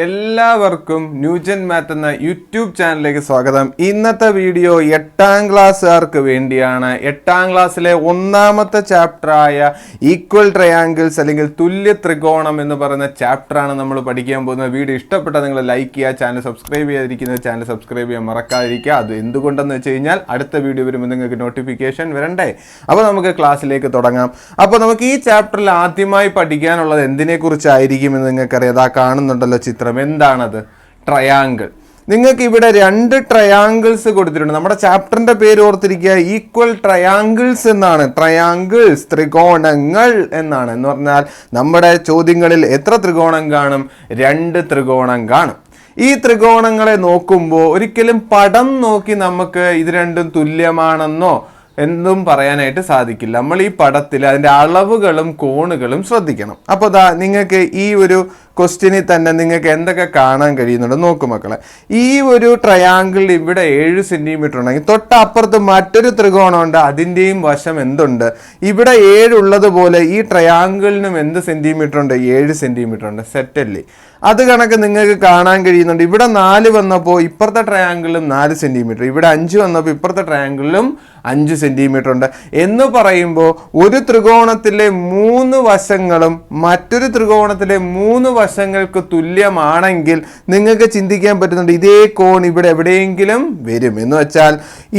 എല്ലാവർക്കും new gen math എന്ന YouTube ചാനലിലേക്ക് സ്വാഗതം. ഇന്നത്തെ വീഡിയോ 8ാം ക്ലാസ്സുകാർക്ക് വേണ്ടിയാണ്. 8ാം ക്ലാസ്സിലെ ഒന്നാമത്തെ ചാപ്റ്ററായ ഈക്വൽ ട്രയാങ്കിൾസ് അല്ലെങ്കിൽ തുല്യ ത്രികോണം എന്ന് പറയുന്ന ചാപ്റ്ററാണ് നമ്മൾ പഠിക്കാൻ പോകുന്നത്. വീഡിയോ ഇഷ്ടപ്പെട്ടാൽ നിങ്ങൾ ലൈക്ക് ചെയ്യുക, ചാനൽ സബ്സ്ക്രൈബ് ചെയ്യാതിരിക്കുന്നത് ചാനൽ സബ്സ്ക്രൈബ് ചെയ്യാൻ മറക്കാതിരിക്കുക. അത് എന്തുകൊണ്ടെന്ന് വെച്ച് കഴിഞ്ഞാൽ അടുത്ത വീഡിയോ വരുമ്പോൾ നിങ്ങൾക്ക് നോട്ടിഫിക്കേഷൻ വരണ്ടേ. അപ്പോൾ നമുക്ക് ക്ലാസ്സിലേക്ക് തുടങ്ങാം. അപ്പോൾ നമുക്ക് ഈ ചാപ്റ്ററിൽ ആദ്യമായി പഠിക്കാനുള്ളത് എന്തിനെക്കുറിച്ചായിരിക്കുമെന്ന് നിങ്ങൾക്കറിയാം. അതാ കാണുന്നുണ്ടല്ലോ ചിത്രം. എന്താണത്? ട്രയാങ്കിൾ. നിങ്ങൾക്ക് ഇവിടെ 2 ട്രയാങ്കിൾസ് കൊടുത്തിട്ടുണ്ട്. നമ്മുടെ ചാപ്റ്ററിന്റെ പേര് ഓർത്തിരിക്കുക, ഈക്വൽ ട്രയാങ്കിൾസ് എന്നാണ്. ട്രയാങ്കിൾസ്, ത്രികോണങ്ങൾ എന്നാണ്. എന്ന് പറഞ്ഞാൽ നമ്മുടെ ചോദ്യങ്ങളിൽ എത്ര ത്രികോണം കാണും? 2 ത്രികോണം കാണും. ഈ ത്രികോണങ്ങളെ നോക്കുമ്പോൾ ഒരിക്കലും പടം നോക്കി നമുക്ക് ഇത് രണ്ടും തുല്യമാണെന്നോ എന്തും പറയാനായിട്ട് സാധിക്കില്ല. നമ്മൾ ഈ പടത്തിൽ അതിൻ്റെ അളവുകളും കോണുകളും ശ്രദ്ധിക്കണം. അപ്പോൾ നിങ്ങൾക്ക് ഈ ഒരു ക്വസ്റ്റ്യനിൽ തന്നെ നിങ്ങൾക്ക് എന്തൊക്കെ കാണാൻ കഴിയുന്നുണ്ട് നോക്കൂ മക്കളെ. ഈ ഒരു ട്രയാങ്കിൾ ഇവിടെ 7 സെൻറ്റിമീറ്റർ ഉണ്ടെങ്കിൽ തൊട്ടപ്പുറത്ത് മറ്റൊരു ത്രികോണമുണ്ട്, അതിൻ്റെയും വശം എന്തുണ്ട്? ഇവിടെ 7 ഉള്ളതുപോലെ ഈ ട്രയാങ്കിളിനും എന്ത് സെൻറ്റിമീറ്റർ ഉണ്ട്? 7 സെൻറ്റിമീറ്റർ ഉണ്ട്. സെറ്റല്ലേ? അത് കണക്ക് നിങ്ങൾക്ക് കാണാൻ കഴിയുന്നുണ്ട്. ഇവിടെ 4 വന്നപ്പോൾ ഇപ്പുറത്തെ ട്രയാങ്കിളിലും 4 സെൻറ്റിമീറ്റർ, ഇവിടെ 5 വന്നപ്പോൾ ഇപ്പുറത്തെ ട്രയാങ്കിളിലും 5 സെൻറ്റിമീറ്റർ ഉണ്ട്. എന്ന് പറയുമ്പോൾ ഒരു ത്രികോണത്തിലെ 3 വശങ്ങളും മറ്റൊരു ത്രികോണത്തിലെ 3 വശങ്ങൾക്ക് തുല്യമാണെങ്കിൽ നിങ്ങൾക്ക് ചിന്തിക്കാൻ പറ്റുന്നുണ്ട് ഇതേ കോൺ ഇവിടെ എവിടെയെങ്കിലും വരും. എന്ന് വെച്ചാൽ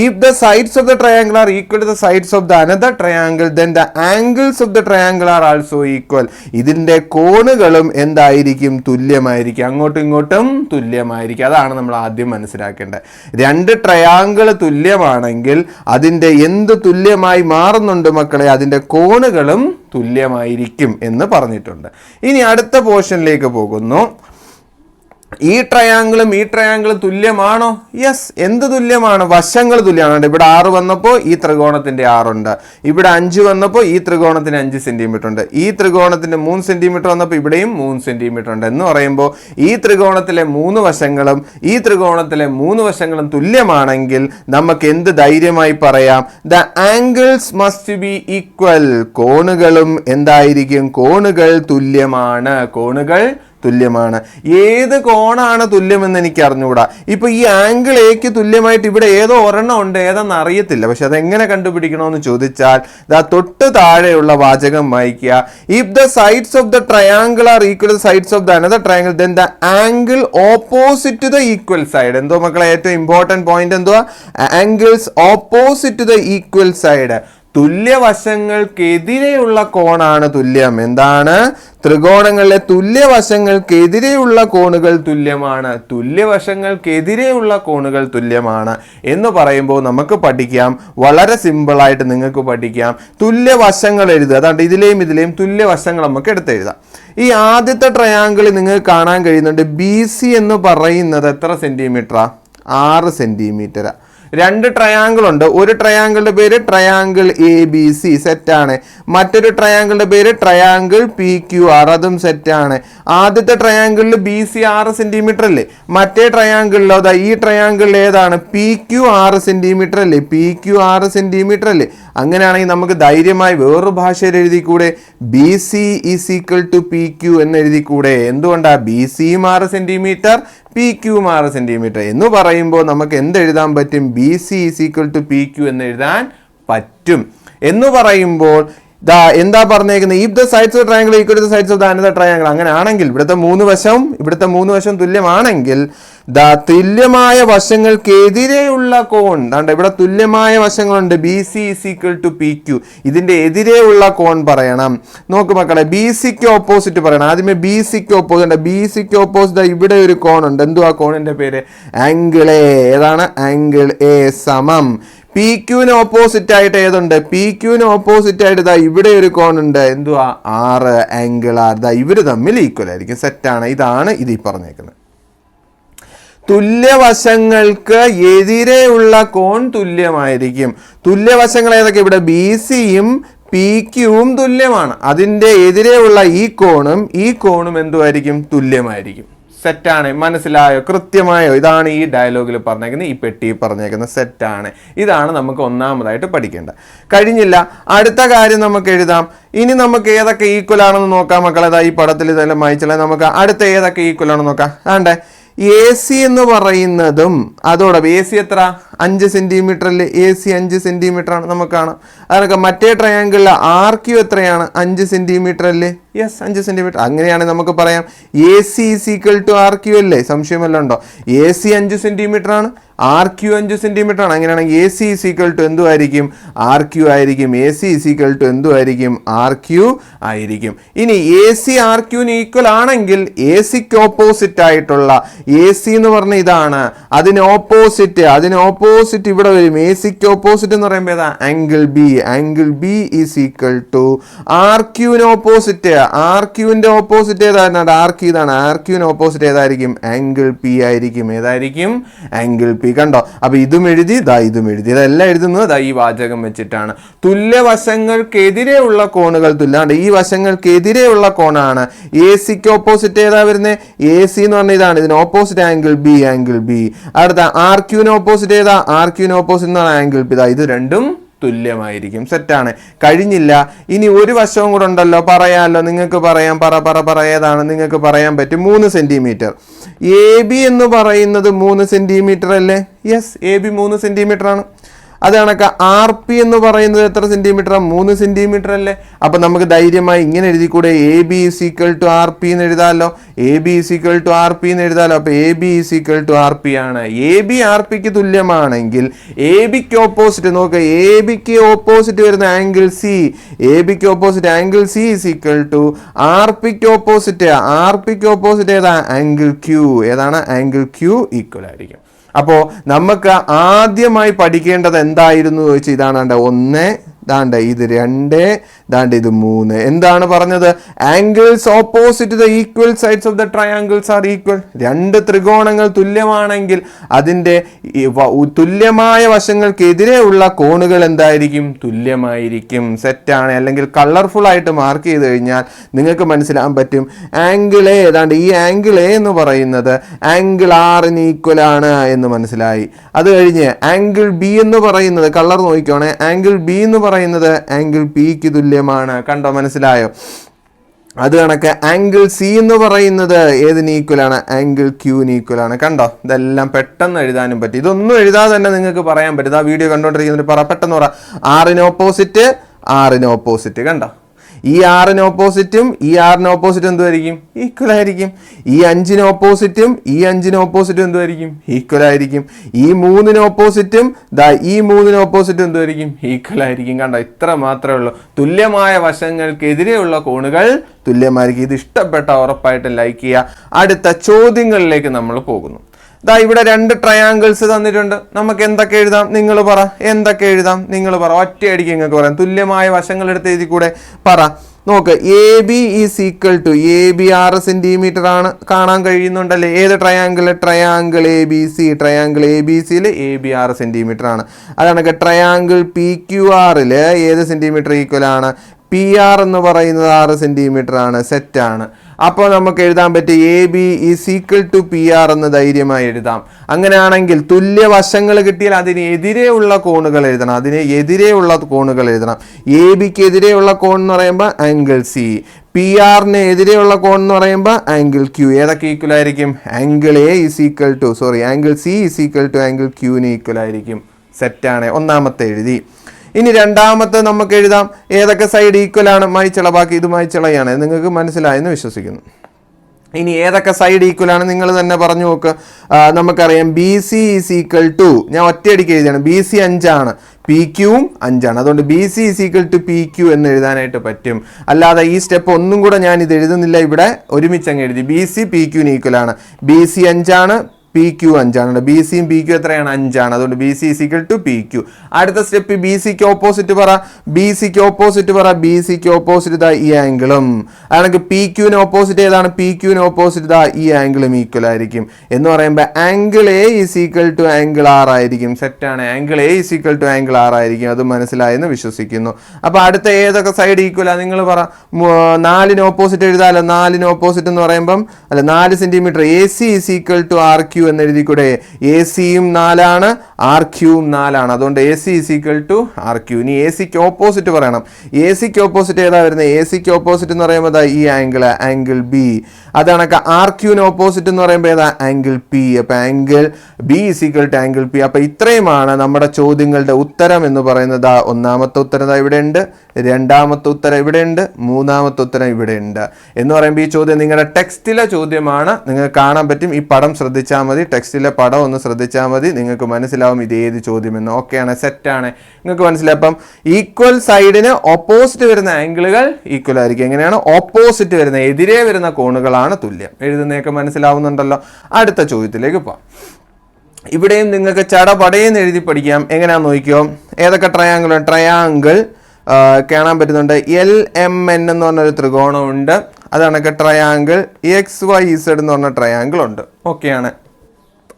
if the sides of the triangle are equal to the sides of the another triangle then the angles of the triangle are also equal. ഇതിൻ്റെ കോണുകളും എന്തായിരിക്കും? തുല്യമായിരിക്കും. അങ്ങോട്ടും ഇങ്ങോട്ടും തുല്യമായിരിക്കും. അതാണ് നമ്മൾ ആദ്യം മനസ്സിലാക്കേണ്ടത്. 2 ട്രയാങ്കിൾ തുല്യമാണെങ്കിൽ അതിൻ്റെ എന്ത് തുല്യമായി മാറുന്നുണ്ട് മക്കളെ? അതിൻ്റെ കോണുകളും തുല്യമായിരിക്കും എന്ന് പറഞ്ഞിട്ടുണ്ട്. ഇനി അടുത്ത പോർഷനിലേക്ക് പോകുന്നു. ഈ ട്രയാങ്കിളും ഈ ട്രയാങ്കിളും തുല്യമാണോ? യെസ്. എന്ത് തുല്യമാണ്? വശങ്ങൾ തുല്യമാണ്. ഇവിടെ 6 വന്നപ്പോൾ ഈ ത്രികോണത്തിന്റെ 6 ഉണ്ട്. ഇവിടെ 5 വന്നപ്പോൾ ഈ ത്രികോണത്തിന് 5 സെന്റിമീറ്റർ ഉണ്ട്. ഈ ത്രികോണത്തിന്റെ 3 സെന്റിമീറ്റർ വന്നപ്പോൾ ഇവിടെയും 3 സെന്റിമീറ്റർ ഉണ്ട്. എന്ന് പറയുമ്പോൾ ഈ ത്രികോണത്തിലെ 3 വശങ്ങളും ഈ ത്രികോണത്തിലെ 3 വശങ്ങളും തുല്യമാണെങ്കിൽ നമുക്ക് എന്ത് ധൈര്യമായി പറയാം? The angles must be equal. കോണുകളും എന്തായിരിക്കും? കോണുകൾ തുല്യമാണ്. കോണുകൾ തുല്യമാണ്. ഏത് കോണാണ് തുല്യമെന്ന് എനിക്ക് അറിഞ്ഞുകൂടാ. ഇപ്പൊ ഈ ആംഗിൾ എക്ക് തുല്യമായിട്ട് ഇവിടെ ഏതോ ഒരെണ്ണം ഉണ്ട്, ഏതെന്ന് അറിയത്തില്ല. പക്ഷെ അതെങ്ങനെ കണ്ടുപിടിക്കണമെന്ന് ചോദിച്ചാൽ തൊട്ട് താഴെയുള്ള വാചകം വായിക്കുക. If the sides of the triangle are equal to sides of the another triangle then the angle opposite to the equal side. എന്തോ മക്കളെ ഏറ്റവും ഇമ്പോർട്ടന്റ് പോയിന്റ് എന്തുവാ? Angles opposite to the equal side. തുല്യവശങ്ങൾക്കെതിരെയുള്ള കോണാണ് തുല്യം. എന്താണ്? ത്രികോണങ്ങളിലെ തുല്യവശങ്ങൾക്കെതിരെയുള്ള കോണുകൾ തുല്യമാണ്. തുല്യവശങ്ങൾക്കെതിരെയുള്ള കോണുകൾ തുല്യമാണ് എന്ന് പറയുമ്പോൾ നമുക്ക് പഠിക്കാം, വളരെ സിമ്പിളായിട്ട് നിങ്ങൾക്ക് പഠിക്കാം. തുല്യവശങ്ങൾ എഴുതുക. അതാണ്ട് ഇതിലെയും ഇതിലെയും തുല്യവശങ്ങൾ നമുക്ക് എടുത്തെഴുതാം. ഈ ആദ്യത്തെ ട്രയാങ്കിൾ നിങ്ങൾക്ക് കാണാൻ കഴിയുന്നുണ്ട്. BC എന്ന് പറയുന്നത് എത്ര സെന്റിമീറ്ററാ? 6 സെന്റിമീറ്റർ. 2 ട്രയാങ്കിൾ ഉണ്ട്. ഒരു ട്രയാങ്കിളിന്റെ പേര് ട്രയാങ്കിൾ ABC, സെറ്റാണ്. മറ്റൊരു ട്രയാങ്കിളിന്റെ പേര് ട്രയാങ്കിൾ PQR, അതും സെറ്റാണ്. ആദ്യത്തെ ട്രയാങ്കിളിൽ BC 6 സെന്റിമീറ്റർ അല്ലേ? മറ്റേ ട്രയാങ്കിളിലോ ഈ ട്രയാങ്കിളിൽ ഏതാണ്? PQ 6 സെന്റിമീറ്റർ അല്ലേ? PQ 6 സെന്റിമീറ്റർ അല്ലേ? അങ്ങനെയാണെങ്കിൽ നമുക്ക് ധൈര്യമായി വേറൊരു ഭാഷയിൽ എഴുതിക്കൂടെ? BC is equal to PQ എന്ന് എഴുതിക്കൂടെ? എന്തുകൊണ്ടാ? BCയും 6 സെന്റിമീറ്റർ, PQ 6 സെന്റിമീറ്റർ എന്ന് പറയുമ്പോൾ നമുക്ക് എന്തെഴുതാൻ പറ്റും? BC is equal to PQ എന്ന് എഴുതാൻ പറ്റും. എന്ന് പറയുമ്പോൾ എന്താ പറഞ്ഞേക്കുന്നത്? If the sides of triangle equal to the sides of the another triangle. അങ്ങനെ ആണെങ്കിൽ ഇവിടുത്തെ 3 വശം തുല്യമാണെങ്കിൽ തുല്യമായ വശങ്ങൾക്കെതിരെയുള്ള കോൺ ഇവിടെ തുല്യമായ വശങ്ങളുണ്ട്. BC is equal to PQ. ഇതിന്റെ എതിരെയുള്ള കോൺ പറയണം. നോക്ക് മക്കളെ, BCക്ക് ഓപ്പോസിറ്റ് പറയണം. ആദ്യമേ BCക്ക് ഓപ്പോസിറ്റ് ഇവിടെ ഒരു കോൺ ഉണ്ട്. എന്തുവാ കോണിന്റെ പേര്? Angle A. ഏതാണ്? ആംഗിൾ എ സമം PQന് ഓപ്പോസിറ്റ് ആയിട്ട് ഏതുണ്ട്? PQന് ഓപ്പോസിറ്റ് ആയിട്ട് ഇവിടെ ഒരു കോൺ ഉണ്ട്. എന്തുവാ? 6, ആംഗിൾ R. ഇവര് തമ്മിൽ ഈക്വൽ ആയിരിക്കും. സെറ്റാണ്. ഇതാണ് ഇത് പറഞ്ഞേക്കുന്നത്. തുല്യവശങ്ങൾക്ക് എതിരെയുള്ള കോൺ തുല്യമായിരിക്കും. തുല്യവശങ്ങൾ ഏതൊക്കെ? ഇവിടെ BCയും PQവും തുല്യമാണ്. അതിൻ്റെ എതിരെയുള്ള ഈ കോണും എന്തുമായിരിക്കും? തുല്യമായിരിക്കും. സെറ്റാണ്. മനസ്സിലായോ? കൃത്യമായോ? ഇതാണ് ഈ ഡയലോഗിൽ പറഞ്ഞേക്കുന്നത്, ഈ പെട്ടി പറഞ്ഞേക്കുന്നത്. സെറ്റാണ്. ഇതാണ് നമുക്ക് ഒന്നാമതായിട്ട് പഠിക്കേണ്ടത്. കഴിഞ്ഞില്ല. അടുത്ത കാര്യം നമുക്ക് എഴുതാം. ഇനി നമുക്ക് ഏതൊക്കെ ഈക്വൽ ആണെന്ന് നോക്കാം മക്കളെ. ഈ പടത്തിൽ ഇതെല്ലാം വായിച്ചാൽ നമുക്ക് അടുത്ത ഏതൊക്കെ ഈക്വൽ ആണെന്ന് നോക്കാം. ആണ്ടേ എ സി എന്ന് പറയുന്നതും അതോടൊപ്പം എ സി എത്ര 5 സെന്റിമീറ്റർ അല്ലേ? എ സി 5 സെന്റിമീറ്റർ ആണ് നമുക്ക് കാണാം. അതൊക്കെ മറ്റേ ട്രയാങ്കിളിലെ ആർ ക്യൂ എത്രയാണ്? 5 സെന്റിമീറ്റർ അല്ലേ? Yes, 5 centimetre. അങ്ങനെയാണെങ്കിൽ നമുക്ക് പറയാം A C is equal to R Q അല്ലേ? സംശയമല്ലോ ഉണ്ടോ? എ സി 5 സെന്റിമീറ്റർ ആണ്, ആർ ക്യൂ 5 സെന്റിമീറ്റർ ആണ്. അങ്ങനെയാണെങ്കിൽ A C is equal to എന്തുമായിരിക്കും? ആർ ക്യൂ ആയിരിക്കും. A C is equal to എന്തുമായിരിക്കും? ആർ ക്യൂ ആയിരിക്കും. ഇനി എ സി ആർ ക്യൂന് ഈക്വൽ ആണെങ്കിൽ എ സിക്ക് ഓപ്പോസിറ്റ് ആയിട്ടുള്ള എ സി എന്ന് പറഞ്ഞ ഇതാണ്, അതിന് ഓപ്പോസിറ്റ് ഇവിടെ വരും. എ സിക്ക് ഓപ്പോസിറ്റ് എന്ന് പറയുമ്പോൾ ഏതാ? Angle B. Angle B is equal to R ക്യൂവിന് ഓപ്പോസിറ്റ്. ആർ ക്യൂവിന്റെ ഓപ്പോസിറ്റ് ഏതാണ്? ആർ ക്യൂ ഇതാണ്. ആർ ക്യൂവിന് ഓപ്പോസിറ്റ് ഏതായിരിക്കും? ആംഗിൾ പി ആയിരിക്കും. ഏതായിരിക്കും? Angle P. കണ്ടോ? അപ്പൊ ഇതും എഴുതി, ഇതും എഴുതി. ഇതെല്ലാം എഴുതുന്നത് ഈ വാചകം വെച്ചിട്ടാണ്. തുല്യവശങ്ങൾക്കെതിരെയുള്ള കോണുകൾ തുല്യാണ്. ഈ വശങ്ങൾക്കെതിരെയുള്ള കോണാണ്. എ സിക്ക് ഓപ്പോസിറ്റ് ഏതാ വരുന്നത്? എ സി എന്ന് പറഞ്ഞ ഇതാണ്. ഇതിന് opposite angle B. Angle B. അടുത്ത ആർ ക്യൂവിന് ഓപ്പോസിറ്റ് ഏതാ? ആർ ക്യൂവിന് ഓപ്പോസിറ്റ് എന്ന് പറഞ്ഞ ആംഗിൾ പി. ഇത് രണ്ടും തുല്യമായിരിക്കും. സെറ്റാണ്. കഴിഞ്ഞില്ല. ഇനി ഒരു വശവും കൂടെ ഉണ്ടല്ലോ, പറയാമല്ലോ. നിങ്ങൾക്ക് പറയാം. ഏതാണ് നിങ്ങൾക്ക് പറയാൻ പറ്റും? 3 സെന്റിമീറ്റർ. എ ബി എന്ന് പറയുന്നത് 3 സെന്റിമീറ്റർ അല്ലേ? യെസ്, എ ബി 3 സെന്റിമീറ്റർ ആണ്. അത് കണക്ക് ആർ പി എന്ന് പറയുന്നത് എത്ര സെന്റിമീറ്റർ? 3 സെന്റിമീറ്റർ അല്ലേ? അപ്പൊ നമുക്ക് ധൈര്യമായി ഇങ്ങനെ എഴുതിക്കൂടെ? A B is equal to R P എന്ന് എഴുതാമല്ലോ. A B is equal to R P എന്ന് എഴുതാമല്ലോ. അപ്പൊ A B is equal to R P ആണ്. എ ബി ആർ പിക്ക് തുല്യമാണെങ്കിൽ എ ബിക്ക് ഓപ്പോസിറ്റ് നോക്കുക. എ ബിക്ക് ഓപ്പോസിറ്റ് വരുന്ന ആംഗിൾ സി. എ ബിക്ക് opposite angle C is equal to R പിക്ക് ഓപ്പോസിറ്റ്. ആർ പിക്ക് ഓപ്പോസിറ്റ് ഏതാ? Angle Q. ഏതാണ്? ആംഗിൾ ക്യൂ ഈക്വൽ ആയിരിക്കും. അപ്പോൾ നമുക്ക് ആദ്യമായി പഠിക്കേണ്ടത് എന്തായിരുന്നു ചോദിച്ചാൽ ഇതാണ്. 1, ദാണ്ട് ഇത് 2, ദാണ്ട് ഇത് 3. എന്താണ് പറഞ്ഞത്? Angles opposite the equal sides of the triangles are equal. 2 ത്രികോണങ്ങൾ തുല്യമാണെങ്കിൽ അതിൻ്റെ തുല്യമായ വശങ്ങൾക്കെതിരെയുള്ള കോണുകൾ എന്തായിരിക്കും? തുല്യമായിരിക്കും. സെറ്റാണ്. അല്ലെങ്കിൽ കളർഫുൾ ആയിട്ട് മാർക്ക് ചെയ്ത് കഴിഞ്ഞാൽ നിങ്ങൾക്ക് മനസ്സിലാക്കാൻ പറ്റും. ആംഗിൾ എ ഏതാണ്ട് ഈ ആംഗിൾ എ എന്ന് പറയുന്നത് ആംഗിൾ ആറിന് ഈക്വൽ ആണ് എന്ന് മനസ്സിലായി. അത് കഴിഞ്ഞ് ആംഗിൾ ബി എന്ന് പറയുന്നത്, കളർ നോക്കിക്കോണേ, ആംഗിൾ ബി എന്ന് പറയുന്നത് ആംഗിൾ പിക്ക് തുല്യമാണ്. കണ്ടോ? മനസ്സിലായോ? അത് കണക്ക് ആംഗിൾ സി എന്ന് പറയുന്നത് ഏതിന് ഈക്വൽ ആണ്? ആംഗിൾ ക്യൂന് ഈക്വൽ ആണ്. കണ്ടോ? ഇതെല്ലാം പെട്ടെന്ന് എഴുതാനും പറ്റും. ഇതൊന്നും എഴുതാതെ തന്നെ നിങ്ങൾക്ക് പറയാൻ പറ്റും. ആ വീഡിയോ കണ്ടോണ്ടിരിക്കുന്നവർ പെട്ടെന്ന് പറ. ആറിന് ഓപ്പോസിറ്റ്. കണ്ടോ? ഈ ആറിന് ഓപ്പോസിറ്റും ഈ ആറിന് ഓപ്പോസിറ്റും എന്തുമായിരിക്കും? ഈക്വൽ ആയിരിക്കും. ഈ 5-ന് ഓപ്പോസിറ്റും ഈ 5-ന് ഓപ്പോസിറ്റും എന്തുമായിരിക്കും? ഈക്വൽ ആയിരിക്കും. ഈ 3-ന് ഓപ്പോസിറ്റും ഈ 3-ന് ഓപ്പോസിറ്റും എന്തുമായിരിക്കും? ഈക്വൽ ആയിരിക്കും. കണ്ടോ? ഇത്ര മാത്രമേ ഉള്ളൂ. തുല്യമായ വശങ്ങൾക്കെതിരെയുള്ള കോണുകൾ തുല്യമായിരിക്കും. ഇത് ഇഷ്ടപ്പെട്ട ഉറപ്പായിട്ടും ലൈക്ക് ചെയ്യുക. അടുത്ത ചോദ്യങ്ങളിലേക്ക് നമ്മൾ പോകുന്നു. ഇവിടെ 2 ട്രയാങ്കിൾസ് തന്നിട്ടുണ്ട്. നമുക്ക് എന്തൊക്കെ എഴുതാം? നിങ്ങൾ പറ. എന്തൊക്കെ എഴുതാം? നിങ്ങൾ പറ. ഒറ്റയടിക്ക് നിങ്ങൾക്ക് പറയാം. തുല്യമായ വശങ്ങൾ എടുത്ത് എഴുതി കൂടെ പറ. നോക്ക്. A B is equal to, A B 6 centimetre ആണ്. കാണാൻ കഴിയുന്നുണ്ടല്ലേ? ഏത് triangle? Triangle A B C. Triangle A B സിയിൽ എ ബി 6 സെന്റിമീറ്റർ ആണ്. അതാണ് ട്രയാങ്കിൾ പി ക്യു ആറിൽ ഏത് സെന്റിമീറ്റർ ഈക്വൽ ആണ്? പി ആർ എന്ന് പറയുന്നത് 6 സെന്റിമീറ്റർ ആണ്. സെറ്റാണ്. അപ്പോൾ നമുക്ക് എഴുതാൻ പറ്റും A B is equal to P R എന്ന് ധൈര്യമായി എഴുതാം. അങ്ങനെയാണെങ്കിൽ തുല്യ വശങ്ങൾ കിട്ടിയാൽ അതിനെതിരെയുള്ള കോണുകൾ എഴുതണം. എ ബിക്ക് എതിരെയുള്ള കോൺ എന്ന് പറയുമ്പോൾ ആംഗിൾ സി, പി ആറിന് എതിരെയുള്ള കോൺ എന്ന് പറയുമ്പോൾ ആംഗിൾ ക്യൂ. ഏതൊക്കെ ഈക്വൽ ആയിരിക്കും? Angle A is equal to angle C is equal to angle ക്യൂവിന് ഈക്വൽ ആയിരിക്കും. സെറ്റാണ്. ഒന്നാമത്തെ എഴുതി. ഇനി രണ്ടാമത്തെ നമുക്ക് എഴുതാം. ഏതൊക്കെ സൈഡ് ഈക്വൽ ആണ്? മായ്ച്ചള. ബാക്കി ഇത് മായ്ച്ചളയാണ്. നിങ്ങൾക്ക് മനസ്സിലായെന്ന് വിശ്വസിക്കുന്നു. ഇനി ഏതൊക്കെ സൈഡ് ഈക്വൽ ആണ് നിങ്ങൾ തന്നെ പറഞ്ഞു നോക്ക്. നമുക്കറിയാം B C is equal to, ഞാൻ ഒറ്റയടിക്ക് എഴുതിയാണ്, ബി സി 5 ആണ്, പി ക്യൂവും 5 ആണ്. അതുകൊണ്ട് B C is equal to P Q എന്ന് എഴുതാനായിട്ട് പറ്റും. അല്ലാതെ ഈ സ്റ്റെപ്പ് ഒന്നും കൂടെ ഞാൻ ഇത് എഴുതുന്നില്ല. ഇവിടെ ഒരുമിച്ച് അങ്ങ് എഴുതി. ബി സി പി ക്യൂന് ഈക്വൽ ആണ്. ബി സി 5 ആണ്, പി ക്യു 5 ആണ്. ബി സിയും പി ക്യു എത്രയാണ്? 5 ആണ്. അതുകൊണ്ട് B C is equal to P Q. അടുത്ത സ്റ്റെപ്പ് ബി സിക്ക് ഓപ്പോസിറ്റ് പറ. ബി സിക്ക് ഓപ്പോസിറ്റ് പറ. ബി സിക്ക് ഓപ്പോസിറ്റ് ഇതാ ഈ ആംഗിളും. അതാണെങ്കിൽ പി ക്യൂവിന് ഓപ്പോസിറ്റ് ഏതാണ്? പി ക്യൂവിന് ഓപ്പോസിറ്റ് ഇതാ ഈ ആംഗിളും ഈക്വൽ ആയിരിക്കും. എന്ന് പറയുമ്പോൾ angle A is equal to angle R ആയിരിക്കും. സെറ്റാണ്. Angle A is equal to angle R ആയിരിക്കും. അത് മനസ്സിലായെന്ന് വിശ്വസിക്കുന്നു. അപ്പൊ അടുത്ത ഏതൊക്കെ സൈഡ് ഈക്വലാ നിങ്ങൾ പറ. 4ന് ഓപ്പോസിറ്റ് എഴുതാലോ. 4ന് ഓപ്പോസിറ്റ് എന്ന് പറയുമ്പം 4 centimetre. A C is equal to R Q എന്ന് എഴുതിക്കൂടെ? എ സിയും 4 ആർ ക്യൂവും 4 അതുകൊണ്ട് A C is equal to R Q. ഇനി എ സിക്ക് ഓപ്പോസിറ്റ് പറയണം. എ സിക്ക് ഓപ്പോസിറ്റ് ഏതാ വരുന്നത്? എ സിക്ക് ഓപ്പോസിറ്റ് എന്ന് പറയുമ്പോൾ ഈ ആംഗിൾ ബി. അതാണ് ആർ ക്യൂവിന് ഓപ്പോസിറ്റ് എന്ന് പറയുമ്പോൾ ഏതാ? Angle P. അപ്പൊ angle B is equal to angle P. അപ്പൊ ഇത്രയുമാണ് നമ്മുടെ ചോദ്യങ്ങളുടെ ഉത്തരം എന്ന് പറയുന്നത്. ഒന്നാമത്തെ ഉത്തരം ഇവിടെ ഉണ്ട്, രണ്ടാമത്തെ ഉത്തരം ഇവിടെ ഉണ്ട്, മൂന്നാമത്തെ ഉത്തരം ഇവിടെ ഉണ്ട്. എന്ന് പറയുമ്പോൾ ഈ ചോദ്യം നിങ്ങളുടെ ടെക്സ്റ്റിലെ ചോദ്യമാണ്. നിങ്ങൾക്ക് കാണാൻ പറ്റും. ഈ പടം ശ്രദ്ധിച്ചാൽ മതി. ടെക്സ്റ്റിലെ പടം ഒന്ന് ശ്രദ്ധിച്ചാൽ മതി. നിങ്ങൾക്ക് മനസ്സിലാവും ഇത് ഏത് ചോദ്യമെന്ന്. ഓക്കെയാണ്, സെറ്റാണ്. നിങ്ങൾക്ക് മനസ്സിലായി. അപ്പം ഈക്വൽ സൈഡിന് ഓപ്പോസിറ്റ് വരുന്ന ആംഗിളുകൾ ഈക്വൽ ആയിരിക്കും. എങ്ങനെയാണ്? ഓപ്പോസിറ്റ് വരുന്ന, എതിരെ വരുന്ന കോണുകളാണ് തുല്യം. എഴുതുന്നതൊക്കെ മനസ്സിലാവുന്നുണ്ടല്ലോ. അടുത്ത ചോദ്യത്തിലേക്ക് പോവാം. ഇവിടെയും നിങ്ങൾക്ക് ചടപടയെന്ന് എഴുതി പഠിക്കാം. എങ്ങനെയാണെന്ന് നോക്കിയോ. ഏതൊക്കെ ട്രയാങ്കിൾ കാണാൻ പറ്റുന്നുണ്ട്? എൽ എം എൻ എന്ന് പറഞ്ഞൊരു ത്രികോണമുണ്ട്. അതാണൊക്കെ ട്രയാങ്കിൾ എക്സ് വൈ ഇസഡ് എന്ന് പറഞ്ഞ ട്രയാങ്കിൾ ഉണ്ട്. ഓക്കെയാണ്.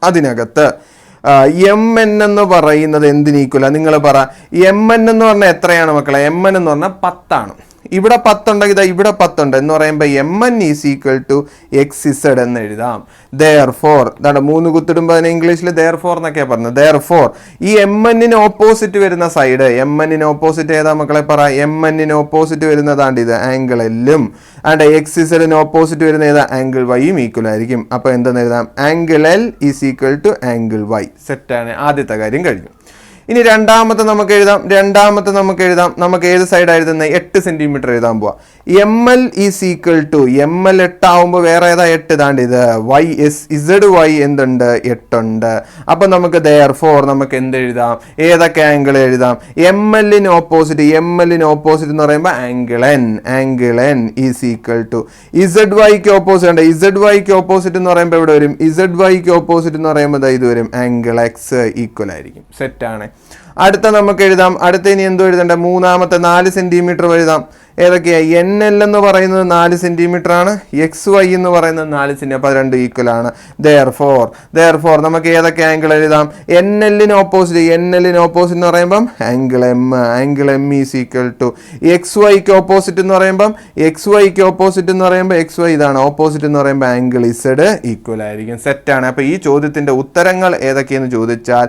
അതിനകത്ത് എം എൻ എന്ന് പറയുന്നത് എന്തിന് ഈക്വലാ? നിങ്ങൾ പറ. എം എൻ എന്ന് പറഞ്ഞാൽ എത്രയാണ് മക്കളെ? എം എൻ എന്ന് പറഞ്ഞാൽ 10 ഇവിടെ 10 ഉണ്ടെങ്കിൽ ഇതാ ഇവിടെ 10 എന്ന് പറയുമ്പോൾ M N is equal to X Z എന്ന് എഴുതാം. ദെയർഫോർ, ഇതാണ് 3 കുത്തിടുമ്പോൾ അതിന് ഇംഗ്ലീഷിൽ ദെയർഫോർ എന്നൊക്കെയാണ് പറഞ്ഞത്. ദെയർഫോർ ഈ എം എന്നിന് ഓപ്പോസിറ്റ് വരുന്ന സൈഡ്, എം എന്നിന് ഓപ്പോസിറ്റ് ഏതാ മക്കളെ പറ? എം എന്നിന് ഓപ്പോസിറ്റ് വരുന്നതാണ്ട് ഇത് ആംഗിൾ എല്ലും. ആണ്ട് എക്സ് ഇസഡിന് ഓപ്പോസിറ്റ് വരുന്ന ഏതാ? ആംഗിൾ വൈയും ഈക്വൽ ആയിരിക്കും. അപ്പൊ എന്തെന്ന് എഴുതാം? Angle L is equal to angle Y. സെറ്റാണ്. ആദ്യത്തെ കാര്യം കഴിഞ്ഞു. ഇനി രണ്ടാമത്തെ നമുക്ക് എഴുതാം. നമുക്ക് ഏത് സൈഡ് എഴുതുന്നത്? 8 സെന്റിമീറ്റർ എഴുതാൻ പോവാ. M L is equal to, M L 8 ആവുമ്പോൾ വേറെ ഏതാ 8? ഇതാണ്ട് ഇത് വൈ ഇസഡ് വൈ എന്തുണ്ട്? 8 ഉണ്ട്. അപ്പൊ നമുക്ക് ദെയർഫോർ നമുക്ക് എന്ത് എഴുതാം? ഏതൊക്കെ ആംഗിൾ എഴുതാം? എം എല്ലിന് ഓപ്പോസിറ്റ് എന്ന് പറയുമ്പോൾ angle N is equal to Z വൈക്ക് ഓപ്പോസിറ്റ് ഉണ്ട്. ഇസഡ് വൈക്ക് ഓപ്പോസിറ്റ് എന്ന് പറയുമ്പോൾ ഇവിടെ വരും. ഇസഡ് വൈക്ക് ഓപ്പോസിറ്റ് എന്ന് പറയുമ്പോൾ ഇത് വരും ആംഗിൾ എക്സ് ഈക്വൽ ആയിരിക്കും. സെറ്റാണ്. അടുത്ത നമുക്ക് എഴുതാം. അടുത്ത ഇനി എന്തോ എഴുതണ്ട? മൂന്നാമത്തെ 4 സെന്റിമീറ്റർ എഴുതാം. ഏതൊക്കെയാണ്? എൻ എൽ എന്ന് പറയുന്നത് 4 സെന്റിമീറ്റർ ആണ്. എക്സ് വൈ എന്ന് പറയുന്നത് 4 സെന്റിമീറ്റർ. അപ്പോൾ രണ്ട് ഈക്വൽ ആണ്. ദെയർഫോർ നമുക്ക് ഏതൊക്കെ ആംഗിൾ എഴുതാം? എൻ എല്ലിന് ഓപ്പോസിറ്റ് എന്ന് പറയുമ്പം angle M is equal to X വൈക്ക് ഓപ്പോസിറ്റ് എന്ന് പറയുമ്പം എക്സ് വൈ ഇതാണ് ഓപ്പോസിറ്റ് എന്ന് പറയുമ്പോൾ ആംഗിൾ ഇസഡ് ഈക്വൽ ആയിരിക്കും. സെറ്റാണ്. അപ്പോൾ ഈ ചോദ്യത്തിന്റെ ഉത്തരങ്ങൾ ഏതൊക്കെയെന്ന് ചോദിച്ചാൽ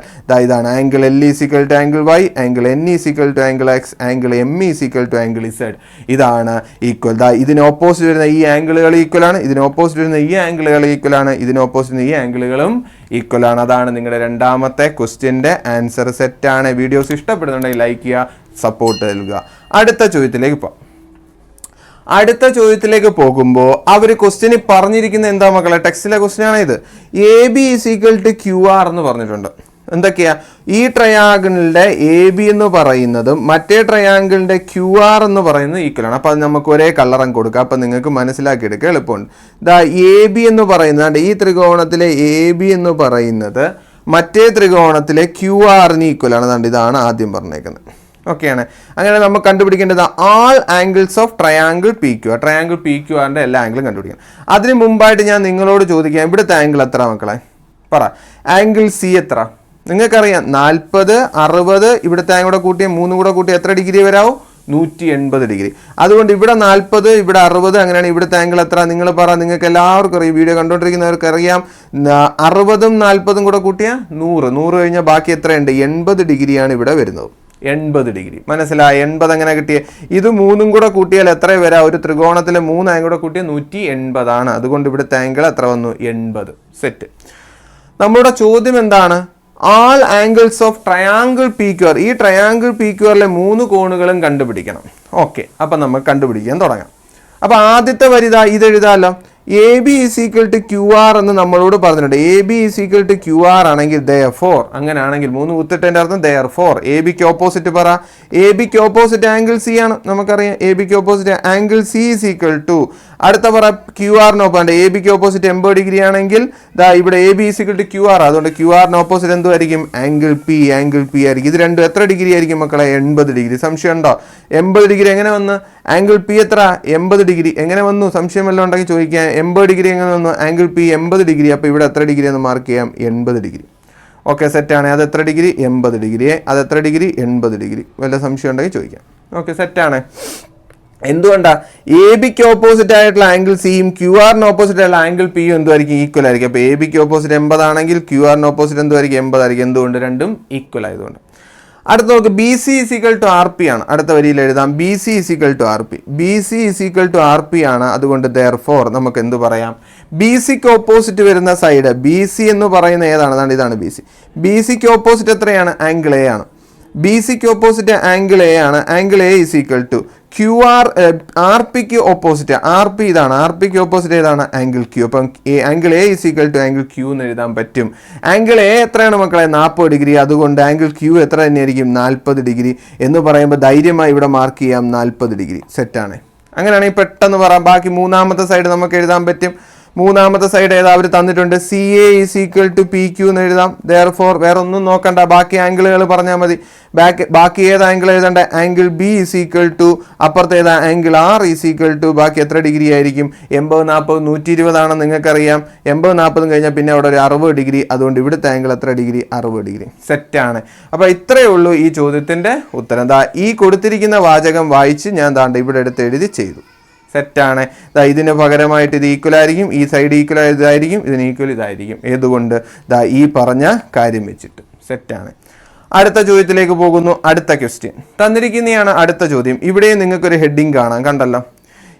ഇതാണ് angle L is equal to angle Y, angle N is equal to angle X, angle M is equal to angle Z. ഇതാണ് ഈക്വൽ. ഇതിന് ഓപ്പോസിറ്റ് വരുന്ന ഈ ആംഗിളുകൾ ഈക്വൽ ആണ്. ഇതിന് ഓപ്പോസിറ്റ് വരുന്ന ഈ ആംഗിളുകൾ ഈക്വൽ ആണ്. ഇതിന് ഓപ്പോസിറ്റ് വരുന്ന ഈ ആംഗിളുകളും ഈക്വൽ ആണ്. അതാണ് നിങ്ങളുടെ രണ്ടാമത്തെ ക്വസ്റ്റ്യന്റെ ആൻസർ. സെറ്റാണ്. വീഡിയോസ് ഇഷ്ടപ്പെടുന്നുണ്ടെങ്കിൽ ലൈക്ക് ചെയ്യുക, സപ്പോർട്ട് നൽകുക. അടുത്ത ചോദ്യത്തിലേക്ക് പോകുമ്പോൾ അവർ ക്വസ്റ്റ്യന് പറഞ്ഞിരിക്കുന്ന എന്താ മക്കളെ? ടെക്സ്റ്റിലെ ക്വസ്റ്റ്യൻ ആണ് ഇത്. A B is equal to Q R എന്ന് പറഞ്ഞിട്ടുണ്ട്. എന്തൊക്കെയാ? ഈ ട്രയാങ്കിളിന്റെ എ ബി എന്ന് പറയുന്നതും മറ്റേ ട്രയാങ്കിളിന്റെ ക്യു ആർ എന്ന് പറയുന്നത് ഈക്വൽ ആണ്. അപ്പൊ അത് നമുക്ക് ഒരേ കളറും കൊടുക്കാം. അപ്പൊ നിങ്ങൾക്ക് മനസ്സിലാക്കി എടുക്കുക എളുപ്പമുണ്ട്. എ ബി എന്ന് പറയുന്നത് ഈ ത്രികോണത്തിലെ എ ബി എന്ന് പറയുന്നത് മറ്റേ ത്രികോണത്തിലെ ക്യു ആറിന് ഈക്വൽ ആണ്. ഇതാണ് ആദ്യം പറഞ്ഞേക്കുന്നത്. ഓക്കെയാണ്. അങ്ങനെ നമുക്ക് കണ്ടുപിടിക്കേണ്ടത് all angles of triangle P Q ആറിന്റെ എല്ലാ ആംഗിളും കണ്ടുപിടിക്കണം. അതിന് മുമ്പായിട്ട് ഞാൻ നിങ്ങളോട് ചോദിക്കാം, ഇവിടുത്തെ ആംഗിൾ എത്ര മക്കളെ? പറ. ആംഗിൾ സി എത്ര? നിങ്ങൾക്കറിയാം 40, 60. ഇവിടുത്തെ ആംഗിൾ കൂടെ കൂട്ടിയ 3 കൂടെ കൂട്ടിയ എത്ര ഡിഗ്രി വരാവും? 180 ഡിഗ്രി. അതുകൊണ്ട് ഇവിടെ 40, ഇവിടെ 60. അങ്ങനെയാണ് ഇവിടുത്തെ ആംഗിൾ എത്ര? നിങ്ങൾ പറ. നിങ്ങൾക്ക് എല്ലാവർക്കും അറിയാം, വീഡിയോ കണ്ടുകൊണ്ടിരിക്കുന്നവർക്ക് അറിയാം. 60ഉം 40ഉം കൂടെ കൂട്ടിയ 100 കഴിഞ്ഞാൽ ബാക്കി എത്രയുണ്ട്? 80 ഡിഗ്രിയാണ് ഇവിടെ വരുന്നത്. 80 ഡിഗ്രി. മനസ്സിലായി? 80 എങ്ങനെ കിട്ടിയ? ഇത് 3ഉം കൂടെ കൂട്ടിയാൽ എത്ര വരാം? ഒരു ത്രികോണത്തിലെ 3 ആംഗിൾ കൂടെ കൂട്ടിയാൽ 180 ആണ്. അതുകൊണ്ട് ഇവിടുത്തെ ആംഗിൾ എത്ര വന്നു? 80. സെറ്റ്. നമ്മുടെ ചോദ്യം എന്താണ്? All angles of triangle P Q R. ഈ ട്രയാങ്കിൾ പി ക്യു ആറിലെ 3 കോണുകളും കണ്ടുപിടിക്കണം. ഓക്കെ, അപ്പം നമുക്ക് കണ്ടുപിടിക്കാൻ തുടങ്ങാം. അപ്പം ആദ്യത്തെ വരി ഇത് എഴുതാമല്ലോ. A B is equal to Q R എന്ന് നമ്മളോട് പറഞ്ഞിട്ടുണ്ട്. A B is equal to Q R ആണെങ്കിൽ ദെയർഫോർ, അങ്ങനെയാണെങ്കിൽ 3 കുത്തിട്ടതിൻ്റെ അർത്ഥം ദെയർഫോർ എ ബിക്ക് ഓപ്പോസിറ്റ് പറ. എ ബിക്ക് ഓപ്പോസിറ്റ് ആംഗിൾ സി ആണ്. നമുക്കറിയാം എ ബിക്ക് opposite angle C is equal to അടുത്ത പറ ക്യു ആറിന് ഓപ്പോസിറ്റ്, എ ബിക്ക് ഓപ്പോസിറ്റ് 80 ഡിഗ്രി ആണെങ്കിൽ ദാ ഇവിടെ A B is equal to Q R, അതുകൊണ്ട് ക്യു ആറിന് ഓപ്പോസിറ്റ് എന്തുമായിരിക്കും? ആംഗിൾ പി ആയിരിക്കും. ഇത് രണ്ടും എത്ര ഡിഗ്രി ആയിരിക്കും മക്കളെ? 80 ഡിഗ്രി. സംശയം ഉണ്ടോ? 80 ഡിഗ്രി എങ്ങനെ വന്ന്? ആംഗിൾ പി എത്ര? 80 ഡിഗ്രി. എങ്ങനെ വന്നു? സംശയം വല്ലതും ഉണ്ടെങ്കിൽ ചോദിക്കാം. 80 ഡിഗ്രി എങ്ങനെ വന്നു? Angle P 80 degree. അപ്പോൾ ഇവിടെ എത്ര ഡിഗ്രി എന്ന് മാർക്ക് ചെയ്യാം? 80 ഡിഗ്രി. ഓക്കെ, സെറ്റാണ്. അത് എത്ര ഡിഗ്രി? 80 ഡിഗ്രി. അത് എത്ര ഡിഗ്രി? 80 ഡിഗ്രി. വല്ല സംശയം ഉണ്ടെങ്കിൽ ചോദിക്കാം. ഓക്കെ, സെറ്റാണ്. എന്തുകൊണ്ടാ? എ ബിക്ക് ഓപ്പോസിറ്റ് ആയിട്ടുള്ള ആംഗിൾ സിയും ക്യു ആറിന് ഓപ്പോസിറ്റ് ആയിട്ടുള്ള ആംഗിൾ പിയും എന്തുമായിരിക്കും? ഈക്വൽ ആയിരിക്കും. അപ്പോൾ എ ബിക്ക് ഓപ്പോസിറ്റ് 80 ആണെങ്കിൽ ക്യു ആറിന് ഓപ്പോസിറ്റ് എന്തുമായിരിക്കും? 80 ആയിരിക്കും. എന്തുകൊണ്ട്? രണ്ടും ഈക്വൽ ആയതുകൊണ്ട്. അടുത്ത നോക്ക്, B C is equal to R P ആണ്. അടുത്ത വരിയിൽ എഴുതാം B C is equal to R P. B C is equal to R P ആണ്. അതുകൊണ്ട് ദെയർഫോർ നമുക്ക് എന്ത് പറയാം? ബി സിക്ക് ഓപ്പോസിറ്റ് വരുന്ന സൈഡ്, ബി സി എന്ന് പറയുന്ന ഏതാണ്? അതാണ്, ഇതാണ് ബി സി. ബി സിക്ക് ഓപ്പോസിറ്റ് എത്രയാണ്? ആംഗിൾ എ ആണ്. ബി സിക്ക് ഓപ്പോസിറ്റ് ആംഗിൾ എ ആണ്. Angle A is equal to Q R. R പിക്ക് ഓപ്പോസിറ്റ്, ആർ പി ഇതാണ്. ആർ പിക്ക് ഓപ്പോസിറ്റ് ഏതാണ്? Angle Q. അപ്പം angle A is equal to angle Q എന്ന് എഴുതാൻ പറ്റും. ആംഗിൾ എ എത്രയാണ് മക്കളെ? 40 ഡിഗ്രി. അതുകൊണ്ട് ആംഗിൾ ക്യൂ എത്ര തന്നെയായിരിക്കും? 40 ഡിഗ്രി എന്ന് പറയുമ്പോൾ ധൈര്യമായി ഇവിടെ മാർക്ക് ചെയ്യാം 40 ഡിഗ്രി. സെറ്റാണ്. അങ്ങനെയാണെങ്കിൽ പെട്ടെന്ന് പറയാം. ബാക്കി മൂന്നാമത്തെ സൈഡ് നമുക്ക് എഴുതാൻ പറ്റും. മൂന്നാമത്തെ സൈഡ് ഏതാ? അവർ തന്നിട്ടുണ്ട് C A is equal to P Q എന്ന് എഴുതാം. ദെയർഫോർ വേറെ ഒന്നും നോക്കണ്ട, ബാക്കി ആംഗിളുകൾ പറഞ്ഞാൽ മതി. ബാക്കി ഏത് ആംഗിൾ എഴുതണ്ട? Angle B is equal to അപ്പുറത്ത് ഏതാ? Angle R is equal to ബാക്കി എത്ര ഡിഗ്രി ആയിരിക്കും? 80, 40, 120 ആണെന്ന് നിങ്ങൾക്കറിയാം. 80, 40 കഴിഞ്ഞാൽ പിന്നെ അവിടെ ഒരു 60 ഡിഗ്രി. അതുകൊണ്ട് ഇവിടുത്തെ ആംഗിൾ എത്ര ഡിഗ്രി? 60 ഡിഗ്രി. സെറ്റാണ്. അപ്പോൾ ഇത്രയേ ഉള്ളൂ ഈ ചോദ്യത്തിൻ്റെ ഉത്തരം. ദാ ഈ കൊടുത്തിരിക്കുന്ന വാചകം വായിച്ച് ഞാൻ ദാണ്ട് ഇവിടെ എടുത്ത് എഴുതി ചെയ്തു. സെറ്റാണ്. ദാ ഇതിന് പകരമായിട്ട് ഇത് ഈക്വൽ ആയിരിക്കും, ഈ സൈഡ് ഈക്വൽ ഇതായിരിക്കും, ഇതിന് ഈക്വൽ ഇതായിരിക്കും. ഏതുകൊണ്ട്? ദാ ഈ പറഞ്ഞ കാര്യം വെച്ചിട്ട്. സെറ്റാണ്. അടുത്ത ചോദ്യത്തിലേക്ക് പോകുന്നു. അടുത്ത ക്വസ്റ്റ്യൻ തന്നിരിക്കുന്നതാണ്. അടുത്ത ചോദ്യം. ഇവിടെ നിങ്ങൾക്കൊരു ഹെഡിങ് കാണാം, കണ്ടല്ലോ.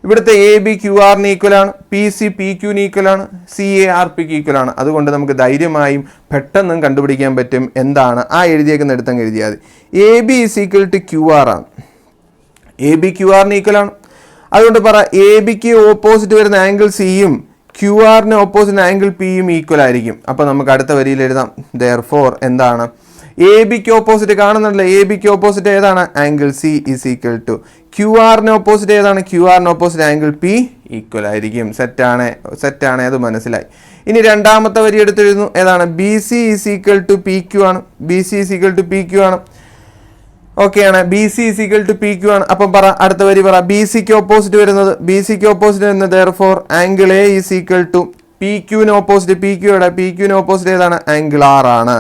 ഇവിടുത്തെ എ ബി ക്യു ആറിന് ഈക്വൽ ആണ്, പി സി പി ക്യൂന് ഈക്വൽ ആണ്, സി എ ആർ പിക്ക് ഈക്വൽ ആണ്. അതുകൊണ്ട് നമുക്ക് ധൈര്യമായും പെട്ടെന്നും കണ്ടുപിടിക്കാൻ പറ്റും. എന്താണ്? ആ എഴുതിയേക്കുന്ന എടുത്തങ്ങ് എഴുതിയാൽ മതി. A B is equal to Q R ആണ്. എ ബി ക്യു ആറിന് ഈക്വൽ ആണ്. അതുകൊണ്ട് പറ എ ബിക്ക് ഓപ്പോസിറ്റ് വരുന്ന ആംഗിൾ സിയും ക്യു ആറിന് ഓപ്പോസിറ്റ് ആംഗിൾ പിയും ഈക്വൽ ആയിരിക്കും. അപ്പോൾ നമുക്ക് അടുത്ത വരിയിൽ എഴുതാം ദെയർഫോർ എന്താണ്? എ ബിക്ക് ഓപ്പോസിറ്റ് കാണുന്നുണ്ടല്ലോ, എ ബിക്ക് ഓപ്പോസിറ്റ് ഏതാണ്? Angle C is equal to Q ആറിന് ഓപ്പോസിറ്റ് ഏതാണ്? ക്യു ആറിന് ഓപ്പോസിറ്റ് ആംഗിൾ പി ഈക്വൽ ആയിരിക്കും. സെറ്റാണ്. അത് മനസ്സിലായി. ഇനി രണ്ടാമത്തെ വരി എടുത്തെഴുതുന്നു. ഏതാണ്? B C is equal to P Q ആണ്. B C is equal to P Q ആണ്. ഓക്കെ ആണ്. B C is equal to P Q ആണ്. അപ്പം പറ അടുത്ത വരി പറ. ബി സിക്ക് ഓപ്പോസിറ്റ് വരുന്നത്, ബി സിക്ക് ഓപ്പോസിറ്റ് വരുന്നത് therefore angle A is equal to P ക്യൂന് ഓപ്പോസിറ്റ്, പി ക്യൂന് ഓപ്പോസിറ്റ് ഏതാണ്? ആംഗിൾ ആർ ആണ്.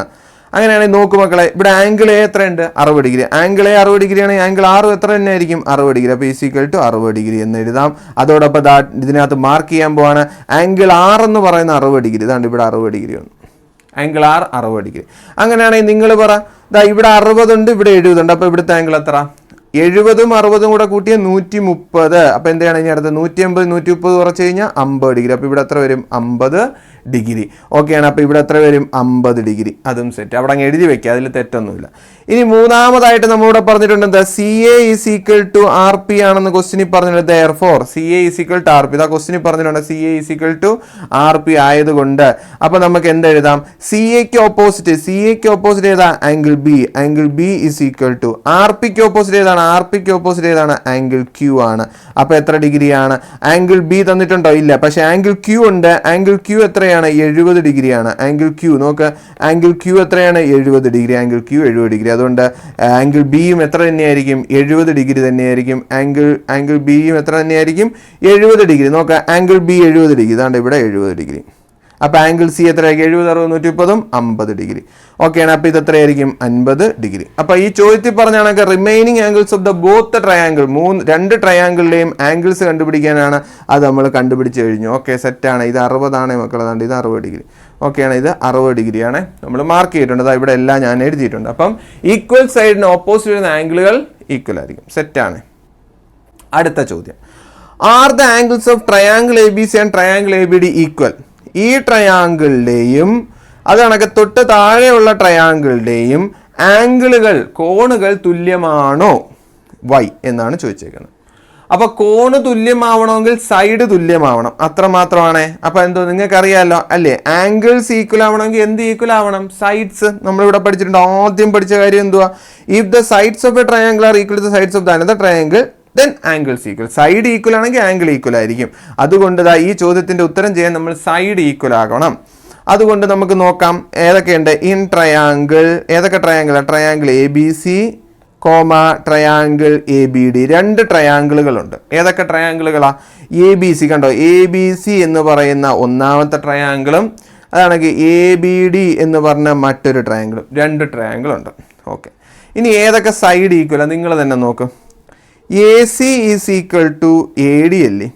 അങ്ങനെയാണെങ്കിൽ നോക്കു മക്കളെ, ഇവിടെ ആംഗിൾ എ എത്രയുണ്ട്? 60 ഡിഗ്രി. ആംഗിൾ എ 60 ഡിഗ്രി ആണെങ്കിൽ ആംഗിൾ ആർ എത്ര തന്നെ ആയിരിക്കും? 60 ഡിഗ്രി. അപ്പോൾ ഇസ് ഈക്വൽ ടു 60 ഡിഗ്രി എന്ന് എഴുതാം. അതോടൊപ്പം ഇതിനകത്ത് മാർക്ക് ചെയ്യാൻ പോവാണ് ആംഗിൾ ആർ എന്ന് പറയുന്ന 60 ഡിഗ്രി. ഇതാണ്ട് ഇവിടെ 60 ഡിഗ്രി വന്നു. Angle R 60 degree. അങ്ങനെയാണെങ്കിൽ നിങ്ങൾ പറ, ഇവിടെ 60 ഉണ്ട്, ഇവിടെ 70 ഉണ്ട്. അപ്പോൾ ഇവിടുത്തെ ആംഗിൾ എത്ര? 70ഉം 60ഉം കൂടെ കൂട്ടിയ 130. അപ്പോൾ എന്താണ് ഇനി അടുത്ത്? 180, 130 കുറച്ച് കഴിഞ്ഞാൽ 50 ഡിഗ്രി. അപ്പോൾ ഇവിടെ എത്ര വരും? 50 ഡിഗ്രി. ഓക്കെയാണ്. അപ്പോൾ ഇവിടെ എത്ര വരും? 50 ഡിഗ്രി. അതും സെറ്റ്. അവിടെ അങ്ങ് എഴുതി വെക്കുക, അതിൽ തെറ്റൊന്നുമില്ല. ഇനി മൂന്നാമതായിട്ട് നമ്മളിവിടെ പറഞ്ഞിട്ടുണ്ട് എന്താ? C A is equal to R P ആണെന്ന് ക്വസ്റ്റിനിൽ പറഞ്ഞിട്ടുണ്ട്. Therefore C A is equal to R P. ഇതാ ക്വസ്റ്റിനിൽ പറഞ്ഞിട്ടുണ്ട് C A is equal to R P ആയതുകൊണ്ട് അപ്പോൾ നമുക്ക് എന്തെഴുതാം? സി എക്ക് ഓപ്പോസിറ്റ് ഏതാ? Angle B. Angle B is equal to R പിക്ക് ഓപ്പോസിറ്റ് ഏതാണ്? ആർ പിക്ക് ഓപ്പോസിറ്റ് ഏതാണ്? ആംഗിൾ ക്യൂ ആണ്. അപ്പോൾ എത്ര ഡിഗ്രിയാണ്? ആംഗിൾ ബി തന്നിട്ടുണ്ടോ? ഇല്ല. പക്ഷേ ആംഗിൾ ക്യൂ ഉണ്ട്. ആംഗിൾ ക്യൂ എത്രയാണ്? 70 ഡിഗ്രിയാണ്. ആംഗിൾ ക്യൂ നോക്ക്, ആംഗിൾ ക്യൂ എത്രയാണ്? 70 ഡിഗ്രി. Angle Q 70 degree. അതുകൊണ്ട് ആംഗിൾ ബിയും എത്ര തന്നെയായിരിക്കും? 70 ഡിഗ്രി തന്നെയായിരിക്കും. ആംഗിൾ ബിയും എത്ര തന്നെയായിരിക്കും? 70 ഡിഗ്രി. നോക്കുക, ആംഗിൾ ബി 70 ഡിഗ്രി. ഇതാണ്ട് ഇവിടെ 70 ഡിഗ്രി. അപ്പോൾ ആംഗിൾ സി എത്രയായിരിക്കും? 70, 60, 130, 50 ഡിഗ്രി. ഓക്കെയാണ്. അപ്പോൾ ഇത് എത്രയായിരിക്കും? 50 ഡിഗ്രി. അപ്പോൾ ഈ ചോദ്യത്തിൽ പറഞ്ഞാണെങ്കിൽ remaining angles of the both triangle, രണ്ട് ട്രയാങ്കിളിലെയും ആംഗിൾസ് കണ്ടുപിടിക്കാനാണ്. അത് നമ്മൾ കണ്ടുപിടിച്ച് കഴിഞ്ഞു. ഓക്കെ, സെറ്റാണ്. ഇത് 60 ആണ് മക്കളെ. അതാണ്ട് ഇത് 60 ഡിഗ്രി. ഓക്കെയാണ്. ഇത് 60 ഡിഗ്രിയാണ് നമ്മൾ മാർക്ക് ചെയ്തിട്ടുണ്ട്. അതാ ഇവിടെ എല്ലാം ഞാൻ എഴുതിയിട്ടുണ്ട്. അപ്പം ഈക്വൽ സൈഡിന് ഓപ്പോസിറ്റ് വരുന്ന ആംഗിളുകൾ ഈക്വൽ ആയിരിക്കും. സെറ്റാണ്. അടുത്ത ചോദ്യം. R the angles of triangle A B C and triangle A B D equal? ഈ ട്രയാങ്കിളിലെയും അത് കണക്ക് തൊട്ട് താഴെയുള്ള ട്രയാങ്കിളിലെയും ആംഗിളുകൾ, കോണുകൾ തുല്യമാണോ? വൈ എന്നാണ് ചോദിച്ചേക്കുന്നത്. അപ്പോൾ കോണ് തുല്യമാവണമെങ്കിൽ സൈഡ് തുല്യമാവണം, അത്രമാത്രമാണ്. അപ്പോൾ എന്തോ നിങ്ങൾക്കറിയാമല്ലോ അല്ലേ? ആംഗിൾസ് ഈക്വൽ ആവണമെങ്കിൽ എന്ത് ഈക്വൽ ആവണം? സൈഡ്സ്. നമ്മളിവിടെ പഠിച്ചിട്ടുണ്ട്. ആദ്യം പഠിച്ച കാര്യം എന്തുവാ? If the sides of a triangle are equal to the sides of the another triangle then angles equal. Side equal ആണെങ്കിൽ ആംഗിൾ ഈക്വൽ ആയിരിക്കും. അതുകൊണ്ട് ഈ ചോദ്യത്തിന്റെ ഉത്തരം ചെയ്യാൻ നമ്മൾ സൈഡ് ഈക്വൽ ആകണം. അതുകൊണ്ട് നമുക്ക് നോക്കാം ഏതൊക്കെയുണ്ട്. ഇൻ ട്രയാങ്കിൾ, ഏതൊക്കെ triangle A B C comma triangle A B D, രണ്ട് ട്രയാങ്കിളുകളുണ്ട്. ഏതൊക്കെ ട്രയാങ്കിളുകളാ? എ ബി സി കണ്ടോ, എ ബി സി എന്ന് പറയുന്ന ഒന്നാമത്തെ ട്രയാങ്കിളും അതാണെങ്കിൽ എ ബി ഡി എന്ന് പറഞ്ഞ മറ്റൊരു ട്രയാങ്കിളും, രണ്ട് ട്രയാങ്കിളുണ്ട്. ഓക്കെ, ഇനി ഏതൊക്കെ സൈഡ് ഈക്വലാ നിങ്ങൾ തന്നെ നോക്കും. A C is equal to A D അല്ലേ?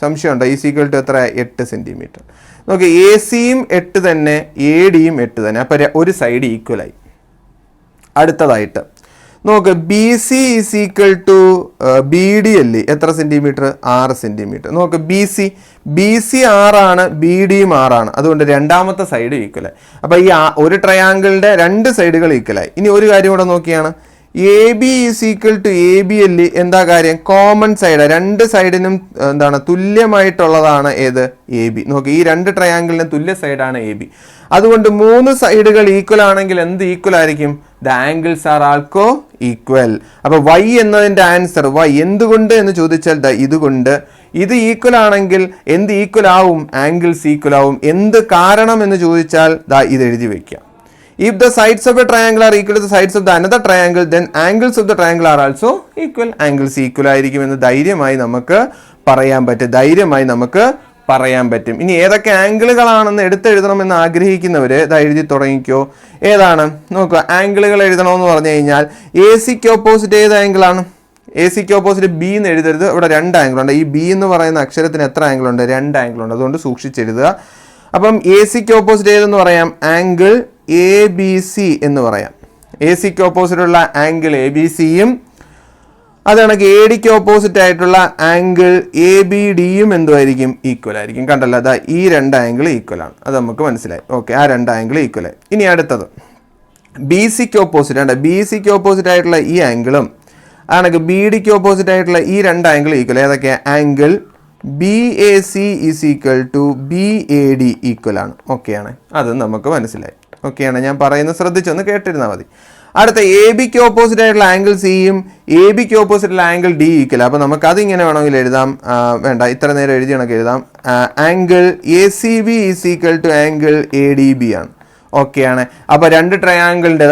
സംശയമുണ്ടോ? ഈസ് ഈക്വൽ ടു എത്ര? 8 സെൻറ്റിമീറ്റർ. നോക്ക്, എ സിയും 8 തന്നെ, എ ഡിയും 8 തന്നെ. അപ്പം ഒരു സൈഡ് ഈക്വലായി. അടുത്തതായിട്ട് നോക്ക്, B C is equal to B D അല്ലേ? എത്ര സെൻറ്റിമീറ്റർ? 6 സെൻറ്റിമീറ്റർ. നോക്ക്, ബി സി 6 ബി ഡിയും 6. അതുകൊണ്ട് രണ്ടാമത്തെ സൈഡ് ഈക്വലായി. അപ്പോൾ ഈ ഒരു ട്രയാങ്കിളിൻ്റെ രണ്ട് സൈഡുകൾ ഈക്വലായി. ഇനി ഒരു കാര്യം കൂടെ നോക്കിയാണ്, A B is equal to A B അല്ലേ? എന്താ കാര്യം? കോമൺ സൈഡ്, രണ്ട് സൈഡിനും എന്താണ് തുല്യമായിട്ടുള്ളതാണ് ഏത്? A B. നോക്കി, ഈ രണ്ട് ട്രയാങ്കിളിന് തുല്യ സൈഡാണ് എ ബി. അതുകൊണ്ട് 3 സൈഡുകൾ ഈക്വൽ ആണെങ്കിൽ എന്ത് ഈക്വൽ ആയിരിക്കും? The angles are also equal. അപ്പൊ y എന്നതിന്റെ ആൻസർ y. എന്തുകൊണ്ട് എന്ന് ചോദിച്ചാൽ ഇതുകൊണ്ട്. ഇത് ഈക്വൽ ആണെങ്കിൽ എന്ത് ഈക്വൽ ആവും? ആംഗിൾസ് ഈക്വൽ ആവും. എന്ത് കാരണം എന്ന് ചോദിച്ചാൽ ഇത് എഴുതി വെക്കാം. If the sides of a triangle are equal to the sides of the another triangle, then angles of the triangle are also equal. Angles equal ആയിരിക്കുമെന്ന് ധൈര്യമായി നമുക്ക് പറയാൻ പറ്റും. ഇനി ഏതൊക്കെ ആംഗിളുകളാണെന്ന് എടുത്തെഴുതണമെന്ന് ആഗ്രഹിക്കുന്നവർ എഴുതി തുടങ്ങിക്കോ. ഏതാണ്? നോക്കുക, ആംഗിളുകൾ എഴുതണമെന്ന് പറഞ്ഞു കഴിഞ്ഞാൽ എ സിക്ക് ഓപ്പോസിറ്റ് ഏത് ആംഗിളാണ്? എ സിക്ക് ഓപ്പോസിറ്റ് ബി എന്ന് എഴുതരുത്. ഇവിടെ 2 ആംഗിളുണ്ട്. ഈ ബി എന്ന് പറയുന്ന അക്ഷരത്തിന് എത്ര ആംഗിളുണ്ട്? 2 ആംഗിളുണ്ട്. അതുകൊണ്ട് സൂക്ഷിച്ചെഴുതുക. അപ്പം എ സിക്ക് ഓപ്പോസിറ്റ് ഏതെന്ന് പറയാം? ആംഗിൾ എ ബി സി എന്ന് പറയാം. എ സിക്ക് ഓപ്പോസിറ്റ് ഉള്ള ആംഗിൾ എ ബി സിയും അതാണെങ്കിൽ എ ഡിക്ക് ഓപ്പോസിറ്റ് ആയിട്ടുള്ള ആംഗിൾ എ ബി ഡിയും എന്തുമായിരിക്കും? ഈക്വൽ ആയിരിക്കും. കണ്ടല്ലോ, ഈ 2 ആംഗിൾ ഈക്വൽ ആണ്. അത് നമുക്ക് മനസ്സിലായി. ഓക്കെ, ആ 2 ആംഗിൾ ഈക്വൽ ആയി. ഇനി അടുത്തത് ബി സിക്ക് ഓപ്പോസിറ്റ് ആണ്. ബി സിക്ക് ഓപ്പോസിറ്റ് ആയിട്ടുള്ള ഈ ആംഗിളും ആണെങ്കിൽ ബി ഡിക്ക് ഓപ്പോസിറ്റ് ആയിട്ടുള്ള ഈ 2 ആംഗിൾ ഈക്വൽ. ഏതൊക്കെ? Angle B A C is equal to B A D equal ആണ്. ഓക്കെയാണ്, അത് നമുക്ക് മനസ്സിലായി. ഓക്കെയാണ്, ഞാൻ പറയുന്നത് ശ്രദ്ധിച്ചൊന്ന് കേട്ടിരുന്നാൽ മതി. അടുത്ത എ ബിക്ക് ഓപ്പോസിറ്റ് ആയിട്ടുള്ള ആംഗിൾ സിയും എ ബിക്ക് ഓപ്പോസിറ്റുള്ള ആംഗിൾ ഡി ഈക്വൽ. അപ്പോൾ നമുക്ക് അതിങ്ങനെ വേണമെങ്കിൽ എഴുതാം. വേണ്ട, ഇത്ര നേരം എഴുതി കണക്ക് എഴുതാം. Angle A C B is equal to angle A D B ആണ്. ഓക്കെയാണ്. അപ്പോൾ 2 ട്രയാങ്കിളിൻ്റെ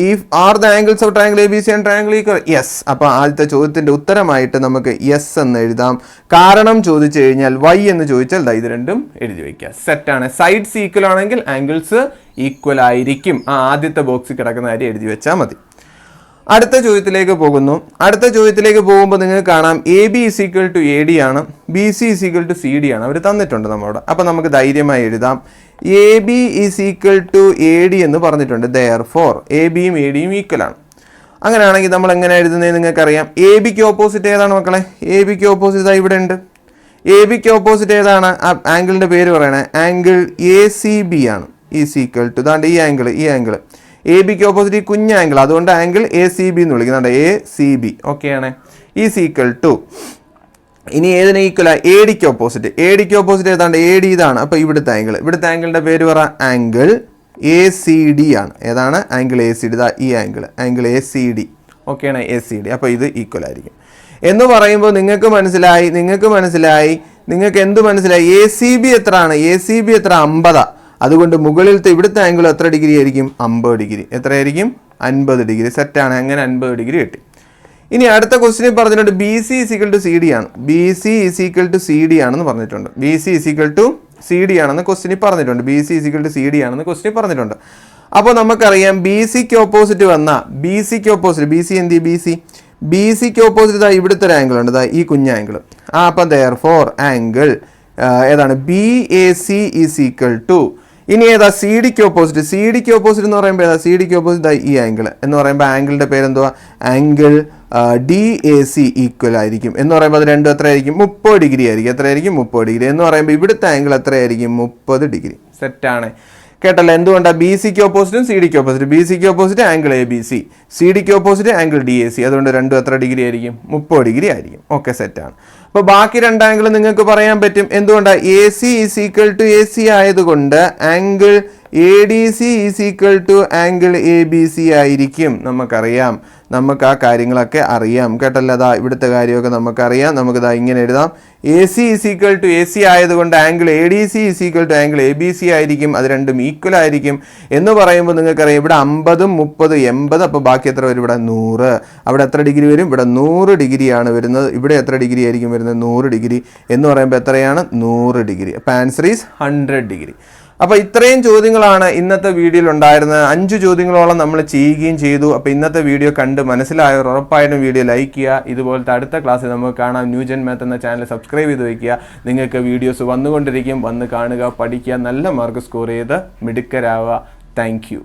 ഈ are the angles of triangle A B C and triangle equal. Yes. അപ്പോൾ ആദ്യത്തെ ചോദ്യത്തിൻ്റെ ഉത്തരമായിട്ട് നമുക്ക് യെസ് എന്ന് എഴുതാം. കാരണം ചോദിച്ചു കഴിഞ്ഞാൽ വൈ എന്ന് ചോദിച്ചാൽ ഇത് രണ്ടും എഴുതി വയ്ക്കുക. സെറ്റാണ്. സൈഡ്സ് ഈക്വൽ ആണെങ്കിൽ ആംഗിൾസ് ഈക്വൽ ആയിരിക്കും. ആദ്യത്തെ ബോക്സിൽ കിടക്കുന്ന കാര്യം എഴുതി വെച്ചാൽ മതി. അടുത്ത ചോദ്യത്തിലേക്ക് പോകുന്നു. അടുത്ത ചോദ്യത്തിലേക്ക് പോകുമ്പോൾ നിങ്ങൾക്ക് കാണാം A B is equal to A D ആണ്, B C is equal to C D ആണ്. അവർ തന്നിട്ടുണ്ട് നമ്മളോട്. അപ്പോൾ നമുക്ക് ധൈര്യമായി എഴുതാം A B is equal to A D എന്ന് പറഞ്ഞിട്ടുണ്ട്. ദെയർഫോർ എ ബിയും എ ഡിയും ഈക്വൽ ആണ്. അങ്ങനെയാണെങ്കിൽ നമ്മൾ എങ്ങനെ എഴുതുന്നത് നിങ്ങൾക്കറിയാം. എ ബിക്ക് ഓപ്പോസിറ്റ് ഏതാണ് മക്കളെ? എ ബിക്ക് ഓപ്പോസിറ്റ് ഇവിടെ ഉണ്ട്. എ ബിക്ക് ഓപ്പോസിറ്റ് ഏതാണ്? ആ ആംഗിളിൻ്റെ പേര് പറയണേ. ആംഗിൾ എ സി ബി ആണ്. ഈസ് ഈക്വൽ ടു ഈ ആംഗിൾ എ ബിക്ക് ഓപ്പോസിറ്റ് ഈ കുഞ്ഞ ആംഗിൾ, അതുകൊണ്ട് ആംഗിൾ എ സി ബി എന്ന് വിളിക്കുന്നുണ്ട്. A C B. ഓക്കെയാണ്. ഈസ് ഈക്വൽ ടു ഇനി ഏതിനെ ഈക്വൽ? എ ഡിക്ക് ഓപ്പോസിറ്റ്. എ ഡിക്ക് ഓപ്പോസിറ്റ് ഏതാണ്ട് എ ഡി ഇതാണ്. അപ്പോൾ ഇവിടുത്തെ ആംഗിളിൻ്റെ പേര് പറ. ആംഗിൾ എ സി ഡി ആണ്. ഏതാണ്? Angle A C D. ഈ ആംഗിൾ എ സി ഡി. ഓക്കെയാണ്, എ സി ഡി. അപ്പോൾ ഇത് ഈക്വൽ ആയിരിക്കും എന്ന് പറയുമ്പോൾ നിങ്ങൾക്ക് മനസ്സിലായി. നിങ്ങൾക്ക് എന്ത് മനസ്സിലായി? എ സി ബി എത്രയാണ്? എ സി ബി എത്ര? 50. അതുകൊണ്ട് മുകളിലത്തെ ഇവിടുത്തെ ആംഗിൾ എത്ര ഡിഗ്രി ആയിരിക്കും? 50 ഡിഗ്രി. എത്രയായിരിക്കും? 50 ഡിഗ്രി. സെറ്റാണ്. അങ്ങനെ 50 ഡിഗ്രി കിട്ടി. ഇനി അടുത്ത ക്വസ്റ്റിനിൽ പറഞ്ഞിട്ടുണ്ട് B C is equal to C D ആണ്. B C is equal to C D ആണെന്ന് പറഞ്ഞിട്ടുണ്ട്. B C is equal to C D ആണെന്ന് ക്വസ്റ്റിനിൽ പറഞ്ഞിട്ടുണ്ട്. B C is equal to C D ആണെന്ന് ക്വസ്റ്റിനിൽ പറഞ്ഞിട്ടുണ്ട്. അപ്പോൾ നമുക്കറിയാം ബി സിക്ക് ഓപ്പോസിറ്റ് വന്ന ബി സിക്ക് ഓപ്പോസിറ്റ് ബി സി എന്ത് ചെയ്യും? ബി സിക്ക് ഓപ്പോസിറ്റ് ഇവിടുത്തെ ഒരു ആംഗിൾ ഉണ്ട്, ഈ കുഞ്ഞ ആംഗിൾ. അപ്പം ദെയർഫോർ ആംഗിൾ ഏതാണ്? B A C is equal to ഇനി ഏതാ? സി ഡിക്ക് ഓപ്പോസിറ്റ്. സി ഡിക്ക് ഓപ്പോസിറ്റ് എന്ന് പറയുമ്പോൾ ഏതാ? സി ഡിക്ക് ഓപ്പോസിറ്റ് ഈ ആംഗിൾ എന്ന് പറയുമ്പോൾ ആംഗിളിൻ്റെ പേരെന്തുവാ? Angle D A C equal ആയിരിക്കും. എന്ന് പറയുമ്പോൾ അത് രണ്ടും എത്രയായിരിക്കും? 30 ഡിഗ്രി ആയിരിക്കും. എത്രയായിരിക്കും? 30 ഡിഗ്രി. എന്ന് പറയുമ്പോൾ ഇവിടുത്തെ ആംഗിൾ എത്രയായിരിക്കും? 30 ഡിഗ്രി. സെറ്റാണ്. കേട്ടല്ലോ. എന്തുകൊണ്ടാണ്? ബി സിക്ക് ഓപ്പോസിറ്റും സി ഡിക്ക് ഓപ്പോസിറ്റ്. ബി സിക്ക് opposite angle A B C, C ഡിക്ക് opposite angle D A C. അതുകൊണ്ട് രണ്ടും എത്ര ഡിഗ്രി ആയിരിക്കും? 30 ഡിഗ്രി ആയിരിക്കും. ഓക്കെ, സെറ്റാണ്. അപ്പോൾ ബാക്കി രണ്ട് ആംഗിൾ നിങ്ങൾക്ക് പറയാൻ പറ്റും. എന്തുകൊണ്ടാണ്? A C is equal to A C ആയതുകൊണ്ട് angle A D C is equal to angle A B C ആയിരിക്കും. നമുക്കറിയാം, നമുക്ക് ആ കാര്യങ്ങളൊക്കെ അറിയാം കേട്ടല്ലോ. അതാ ഇവിടുത്തെ കാര്യമൊക്കെ നമുക്കറിയാം. നമുക്കിതാ ഇങ്ങനെ എഴുതാം. A C is equal to A C ആയതുകൊണ്ട് angle A D C is equal to angle A B C ആയിരിക്കും. അത് രണ്ടും ഈക്വൽ ആയിരിക്കും എന്ന് പറയുമ്പോൾ നിങ്ങൾക്കറിയാം ഇവിടെ 50, 30, 80. അപ്പോൾ ബാക്കി എത്ര വരും? ഇവിടെ 100. അവിടെ എത്ര ഡിഗ്രി വരും? ഇവിടെ 100 ഡിഗ്രിയാണ് വരുന്നത്. ഇവിടെ എത്ര ഡിഗ്രി ആയിരിക്കും വരുന്നത്? 100 ഡിഗ്രി എന്ന് പറയുമ്പോൾ എത്രയാണ്? 100 ഡിഗ്രി. അപ്പോൾ ആൻസർ ഈസ് 100 ഡിഗ്രി. അപ്പോൾ ഇത്രയും ചോദ്യങ്ങളാണ് ഇന്നത്തെ വീഡിയോയിൽ ഉണ്ടായിരുന്നത്. 5 ചോദ്യങ്ങളോളം നമ്മൾ ചെയ്യുകയും ചെയ്തു. അപ്പോൾ ഇന്നത്തെ വീഡിയോ കണ്ട് മനസ്സിലായവർ ഉറപ്പായിട്ടും വീഡിയോ ലൈക്ക് ചെയ്യുക. ഇതുപോലത്തെ അടുത്ത ക്ലാസ്സിൽ നമുക്ക് കാണാം. ന്യൂജൻ മാത്ത് എന്ന ചാനൽ സബ്സ്ക്രൈബ് ചെയ്ത് വയ്ക്കുക. നിങ്ങൾക്ക് വീഡിയോസ് വന്നുകൊണ്ടിരിക്കും. വന്ന് കാണുക, പഠിക്കുക, നല്ല മാർക്ക് സ്കോർ ചെയ്ത് മിടുക്കരാവുക. Thank you.